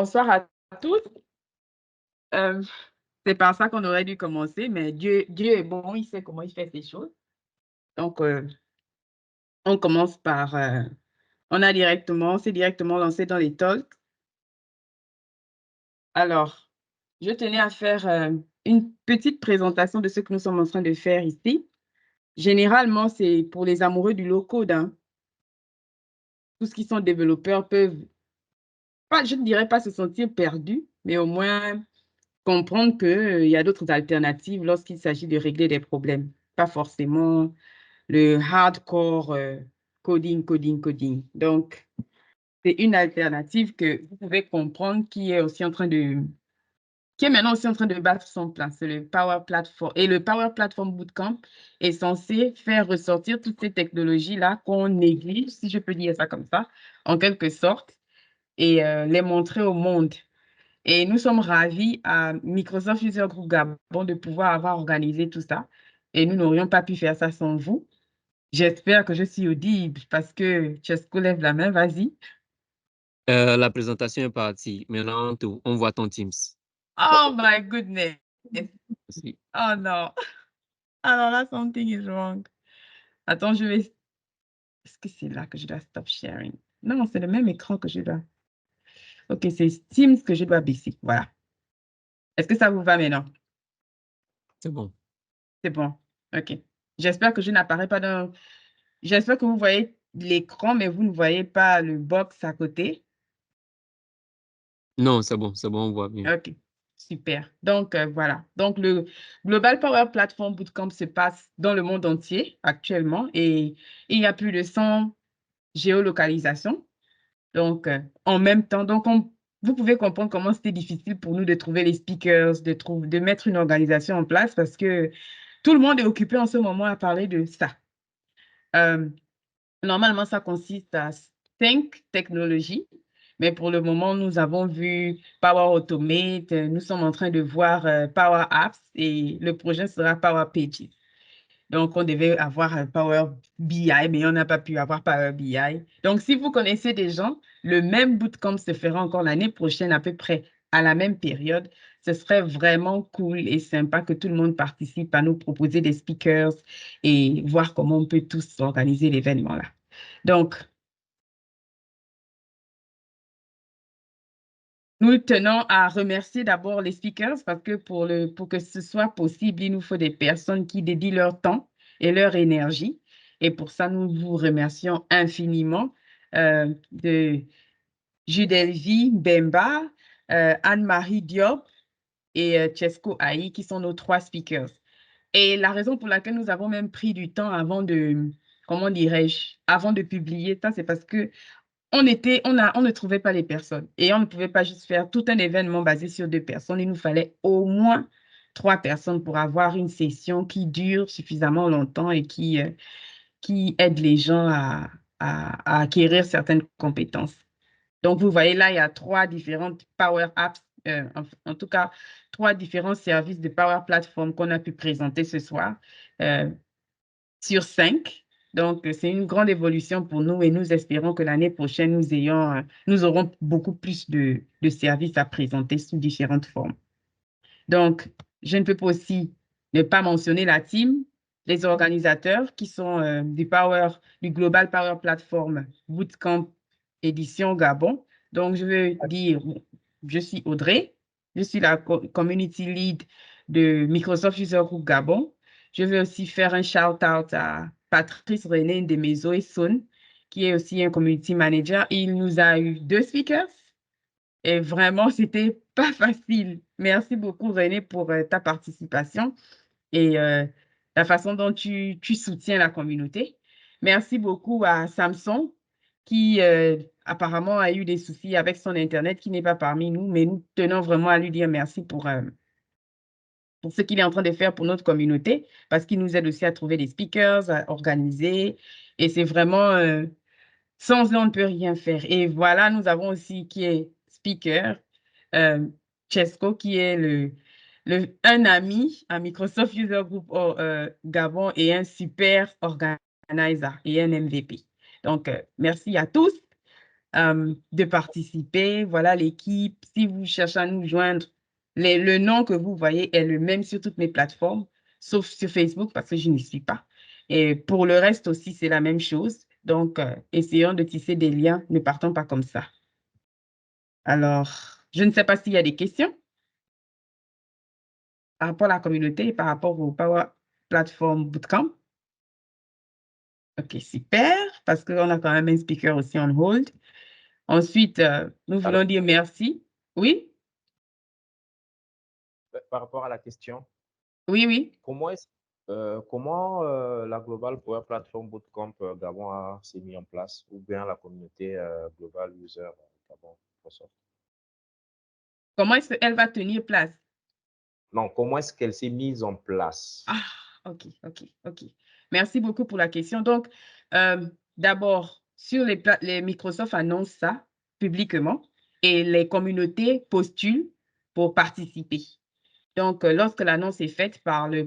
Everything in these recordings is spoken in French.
Bonsoir à tous. Euh, c'est par ça qu'on aurait dû commencer, mais Dieu est bon, il sait comment il fait ses choses. Donc, on commence par, on s'est directement lancé dans les talks. Alors, je tenais à faire une petite présentation de ce que nous sommes en train de faire ici. Généralement, c'est pour les amoureux du low-code, hein. Tous ceux qui sont développeurs peuvent, pas, je ne dirais pas se sentir perdus, mais au moins comprendre qu'il y a d'autres alternatives lorsqu'il s'agit de régler des problèmes. Pas forcément le hardcore coding. Donc, c'est une alternative que vous pouvez comprendre qui est maintenant aussi en train de battre son plein. C'est le Power Platform. Et le Power Platform Bootcamp est censé faire ressortir toutes ces technologies-là qu'on néglige, si je peux dire ça comme ça, en quelque sorte, et les montrer au monde. Et nous sommes ravis à Microsoft User Group Gabon de pouvoir avoir organisé tout ça. Et nous n'aurions pas pu faire ça sans vous. J'espère que je suis audible parce que Chesco lève la main, vas-y. La présentation est partie. Maintenant, on voit ton Teams. Oh my goodness. Merci. Oh non. Alors là, something is wrong. Attends, je vais... Est-ce que c'est là que je dois stop sharing? Non, c'est le même écran que je dois... Ok, c'est Teams que je dois baisser. Voilà. Est-ce que ça vous va maintenant? C'est bon. C'est bon. Ok. J'espère que je n'apparais pas dans... J'espère que vous voyez l'écran, mais vous ne voyez pas le box à côté. Non, c'est bon, on voit bien. OK, super. Donc, voilà. Donc, le Global Power Platform Bootcamp se passe dans le monde entier actuellement et il y a plus de 100 géolocalisations. Donc, en même temps, vous pouvez comprendre comment c'était difficile pour nous de trouver les speakers, de mettre une organisation en place parce que tout le monde est occupé en ce moment à parler de ça. Normalement, ça consiste à 5 technologies, mais pour le moment, nous avons vu Power Automate, nous sommes en train de voir Power Apps et le projet sera Power Pages. Donc, on devait avoir Power BI, mais on n'a pas pu avoir Power BI. Donc, si vous connaissez des gens, le même bootcamp se fera encore l'année prochaine à peu près à la même période. Ce serait vraiment cool et sympa que tout le monde participe à nous proposer des speakers et voir comment on peut tous organiser l'événement là. Donc, nous tenons à remercier d'abord les speakers parce que pour que ce soit possible, il nous faut des personnes qui dédient leur temps et leur énergie. Et pour ça, nous vous remercions infiniment de Judelvi Bemba, Anne-Marie Diop et Chesco Aïe, qui sont nos 3 speakers. Et la raison pour laquelle nous avons même pris du temps avant de, comment dirais-je, avant de publier ça, c'est parce que on ne trouvait pas les personnes et on ne pouvait pas juste faire tout un événement basé sur 2 personnes. Il nous fallait au moins 3 personnes pour avoir une session qui dure suffisamment longtemps et qui aide les gens à acquérir certaines compétences. Donc, vous voyez là, il y a 3 différentes Power Apps, en tout cas, 3 différents services de Power Platform qu'on a pu présenter ce soir sur 5. Donc, c'est une grande évolution pour nous et nous espérons que l'année prochaine, nous aurons beaucoup plus de services à présenter sous différentes formes. Donc, je ne peux pas aussi ne pas mentionner la team, les organisateurs qui sont du Global Power Platform Bootcamp Édition Gabon. Donc, je veux dire, je suis Audrey, je suis la Community Lead de Microsoft User Group Gabon. Je veux aussi faire un shout-out à Patrice René de Meso et Son, qui est aussi un Community Manager. Il nous a eu 2 speakers. Et vraiment, c'était pas facile. Merci beaucoup, René, pour ta participation et la façon dont tu soutiens la communauté. Merci beaucoup à Samson, qui apparemment a eu des soucis avec son Internet, qui n'est pas parmi nous, mais nous tenons vraiment à lui dire merci pour ce qu'il est en train de faire pour notre communauté, parce qu'il nous aide aussi à trouver des speakers, à organiser. Et c'est vraiment, sans eux, on ne peut rien faire. Et voilà, nous avons aussi qui est speaker, Chesco, qui est un ami à Microsoft User Group Gabon et un super organizer et un MVP. Donc, merci à tous. de participer. Voilà l'équipe. Si vous cherchez à nous joindre, le nom que vous voyez est le même sur toutes mes plateformes, sauf sur Facebook parce que je n'y suis pas. Et pour le reste aussi, c'est la même chose. Donc, essayons de tisser des liens, ne partons pas comme ça. Alors, je ne sais pas s'il y a des questions par rapport à la communauté et par rapport au Power Platform Bootcamp. OK, super, parce qu'on a quand même un speaker aussi on hold. Ensuite, nous voulons dire merci. Oui, Par rapport à la question, oui. comment la Global Power Platform Bootcamp Gabon s'est mis en place, ou bien la communauté Global User Gabon Microsoft? Comment est-ce qu'elle va tenir place? Non, comment est-ce qu'elle s'est mise en place? Ah, OK. Merci beaucoup pour la question. Donc, d'abord, sur les Microsoft annonce ça publiquement et les communautés postulent pour participer. Donc, lorsque l'annonce est faite par le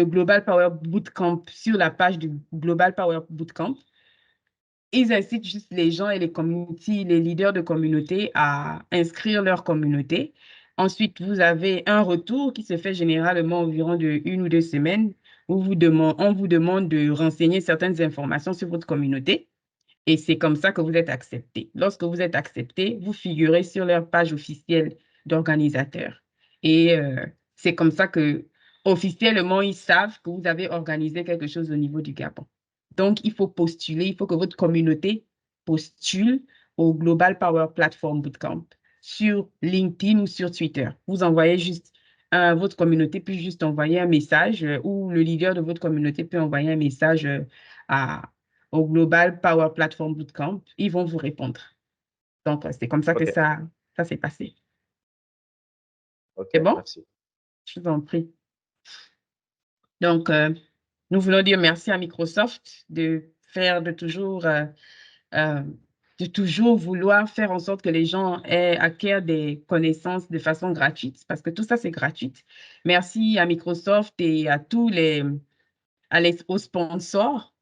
Global Power Bootcamp sur la page du Global Power Bootcamp, ils incitent juste les gens et les leaders de communauté à inscrire leur communauté. Ensuite, vous avez un retour qui se fait généralement environ de 1 ou 2 semaines où on vous demande de renseigner certaines informations sur votre communauté. Et c'est comme ça que vous êtes accepté. Lorsque vous êtes accepté, vous figurez sur leur page officielle d'organisateur. Et c'est comme ça que, officiellement, ils savent que vous avez organisé quelque chose au niveau du Gabon. Donc, il faut postuler, il faut que votre communauté postule au Global Power Platform Bootcamp sur LinkedIn ou sur Twitter. Vous envoyez juste, votre communauté peut juste envoyer un message ou le leader de votre communauté peut envoyer un message au Global Power Platform Bootcamp, ils vont vous répondre. Donc, c'est comme ça que Ok, ça s'est passé. ok, C'est bon? merci. Je vous en prie. Donc, nous voulons dire merci à Microsoft de toujours vouloir faire en sorte que les gens acquièrent des connaissances de façon gratuite, parce que tout ça, c'est gratuit. Merci à Microsoft et à aux sponsors,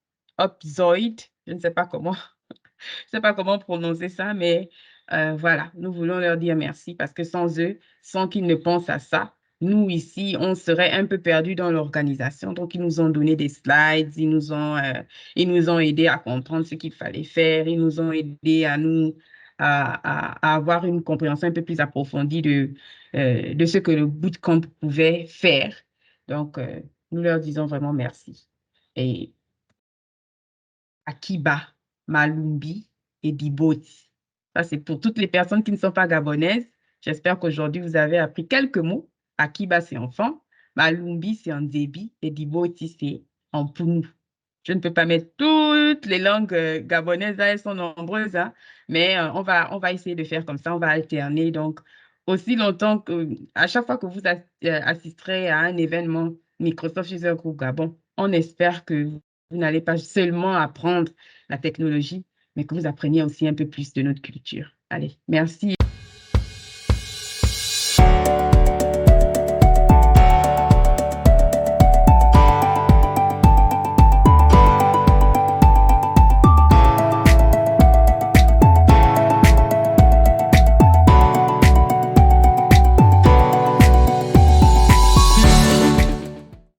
Upzoid, je ne sais pas comment prononcer ça, mais voilà, nous voulons leur dire merci parce que sans eux, sans qu'ils ne pensent à ça, nous ici, on serait un peu perdus dans l'organisation. Donc, ils nous ont donné des slides, ils nous ont aidés à comprendre ce qu'il fallait faire, ils nous ont aidés à avoir une compréhension un peu plus approfondie de ce que le bootcamp pouvait faire. Donc, nous leur disons vraiment merci. Et Akiba, Malumbi et Diboti. Ça, c'est pour toutes les personnes qui ne sont pas gabonaises. J'espère qu'aujourd'hui, vous avez appris quelques mots. Akiba, c'est enfant. Malumbi, c'est en débit. Et Diboti, c'est en pounou. Je ne peux pas mettre toutes les langues gabonaises, là, elles sont nombreuses, hein, mais on va essayer de faire comme ça, on va alterner. Donc, aussi longtemps à chaque fois que vous assisterez à un événement Microsoft User Group Gabon, on espère que vous n'allez pas seulement apprendre la technologie, mais que vous appreniez aussi un peu plus de notre culture. Allez, merci.